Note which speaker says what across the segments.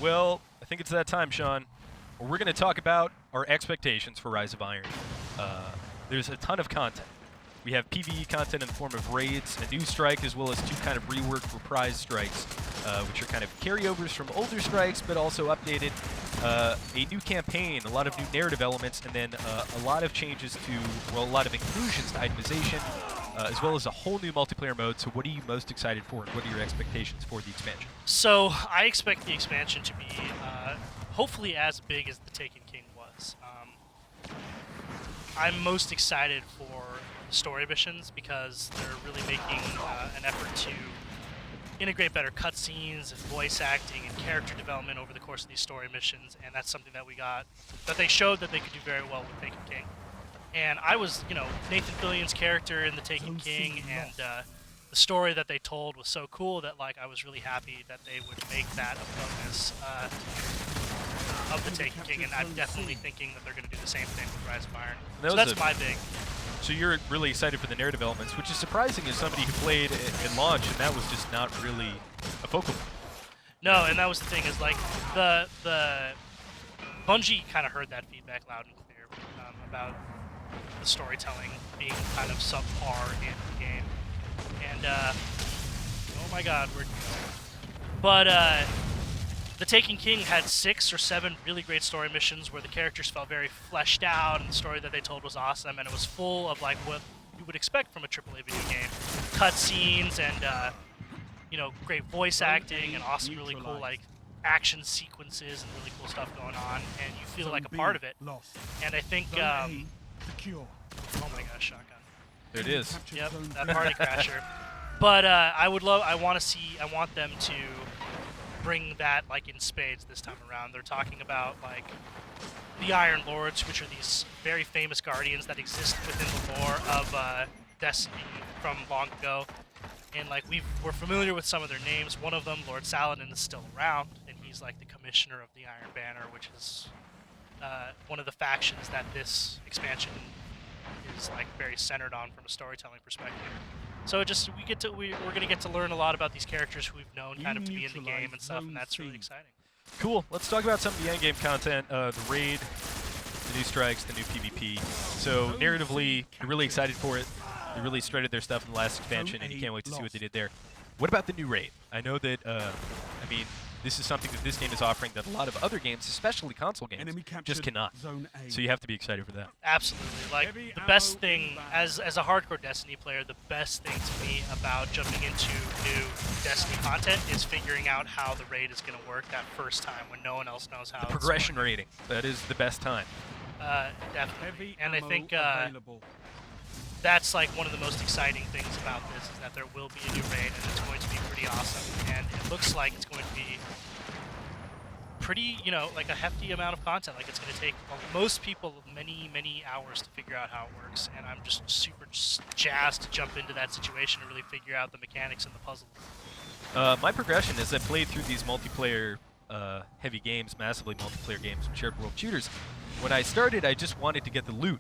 Speaker 1: Well, I think it's that time, Sean. We're going to talk about our expectations for Rise of Iron. There's a ton of content. We have PvE content in the form of raids, a new strike, as well as 2 kind of reworked reprise strikes, which are kind of carryovers from older strikes, but also updated. A new campaign, a lot of new narrative elements, and then a lot of changes to, well, a lot of inclusions to itemization, as well as a whole new multiplayer mode. So what are you most excited for, and what are your expectations for the expansion?
Speaker 2: So I expect the expansion to be hopefully as big as the Taken King was. I'm most excited for story missions because they're really making an effort to integrate better cutscenes and voice acting and character development over the course of these story missions, and that's something that they showed that they could do very well with Taken King. And I was, Nathan Fillion's character in the Taken King, and the story that they told was so cool that I was really happy that they would make that a focus of the Taken King, and I'm definitely thinking that they're going to do the same thing with Rise of Iron. So that's my big.
Speaker 1: So you're really excited for the narrative elements, which is surprising as somebody who played in launch, and that was just not really a focal point.
Speaker 2: No, and that was the thing, is the Bungie kind of heard that feedback loud and clear about the storytelling being kind of subpar in the game. And oh my god, the Taken King had 6 or 7 really great story missions where the characters felt very fleshed out, and the story that they told was awesome, and it was full of what you would expect from a AAA video game. Cutscenes and great voice acting and awesome, really cool action sequences and really cool stuff going on, and you feel like a part of it. And I think oh my gosh, shotgun.
Speaker 1: There it is.
Speaker 2: Yep, that party crasher. But I want them to bring that in spades this time around. They're talking about the Iron Lords, which are these very famous guardians that exist within the lore of Destiny from long ago. And we're familiar with some of their names. One of them, Lord Saladin, is still around, and he's the commissioner of the Iron Banner, which is one of the factions that this expansion is very centered on from a storytelling perspective. So we're gonna get to learn a lot about these characters who we've known kind of to be in the game and stuff, and that's really exciting.
Speaker 1: Cool. Let's talk about some of the endgame content, the raid, the new strikes, the new PvP. So narratively, you're really excited for it. They really strutted their stuff in the last expansion, and you can't wait to see what they did there. What about the new raid? I know that, this is something that this game is offering that a lot of other games, especially console games, just cannot. So you have to be excited for that.
Speaker 2: Absolutely. The best thing, as a hardcore Destiny player, the best thing to me about jumping into new Destiny content is figuring out how the raid is going to work that first time when no one else knows how.
Speaker 1: The progression rating, that is the best time.
Speaker 2: Definitely. And I think that's one of the most exciting things about this, is that there will be a new raid, and it's going to be pretty awesome. And it looks like it's going to be pretty, a hefty amount of content. It's going to take most people many hours to figure out how it works. And I'm just super jazzed to jump into that situation and really figure out the mechanics and the puzzle.
Speaker 1: My progression is I played through these multiplayer heavy games, massively multiplayer games, shared world shooters. When I started, I just wanted to get the loot.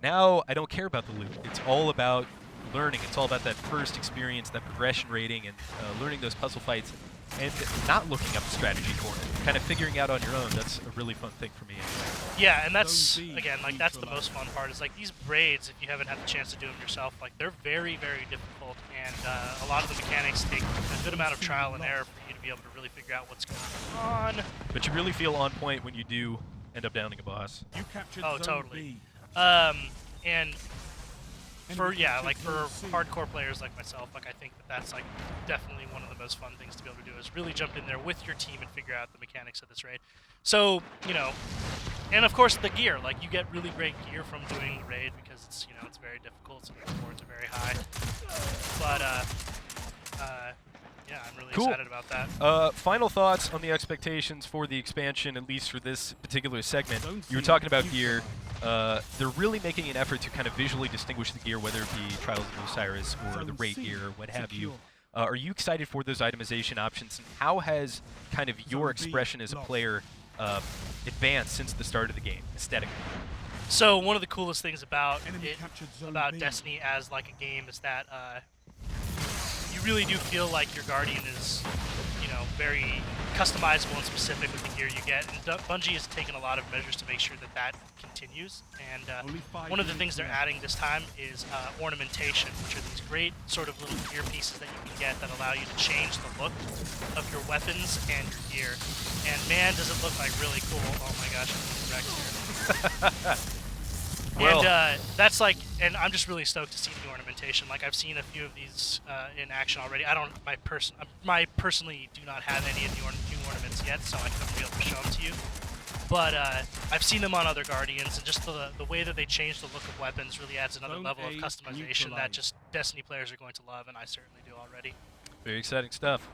Speaker 1: Now, I don't care about the loot. It's all about learning. It's all about that first experience, that progression rating, and learning those puzzle fights, and not looking up strategy for it. Kind of figuring out on your own. That's a really fun thing for me.
Speaker 2: Yeah, and that's, again, that's the most fun part, is these raids, if you haven't had the chance to do them yourself, they're very, very difficult, and a lot of the mechanics take a good amount of trial and error for you to be able to really figure out what's going on.
Speaker 1: But you really feel on point when you do end up downing a boss.
Speaker 2: Oh, totally. And for hardcore players like myself, I think that's definitely one of the most fun things to be able to do, is really jump in there with your team and figure out the mechanics of this raid. So, and of course the gear, you get really great gear from doing the raid, because it's, it's very difficult, so the rewards are very high. But, yeah, I'm really excited about that.
Speaker 1: Final thoughts on the expectations for the expansion, at least for this particular segment. You were talking about gear. They're really making an effort to kind of visually distinguish the gear, whether it be Trials of Osiris or the raid gear or what have you. Are you excited for those itemization options, and how has kind of your expression as a player advanced since the start of the game, aesthetically?
Speaker 2: So one of the coolest things about Destiny as a game is that you really do feel like your Guardian is, very customizable and specific with the gear you get. And Bungie has taken a lot of measures to make sure that that continues. And one of the things they're adding this time is ornamentation, which are these great sort of little gear pieces that you can get that allow you to change the look of your weapons and your gear. And man, does it look like really cool. Oh my gosh, I'm getting wrecked here.
Speaker 1: Well,
Speaker 2: And that's like, and I'm just really stoked to see the ornamentation. Like I've seen a few of these in action already. I personally do not have any of the new ornaments yet, so I couldn't be able to show them to you. But I've seen them on other Guardians, and just the way that they change the look of weapons really adds another level of customization that just Destiny players are going to love, and I certainly do already.
Speaker 1: very exciting stuff.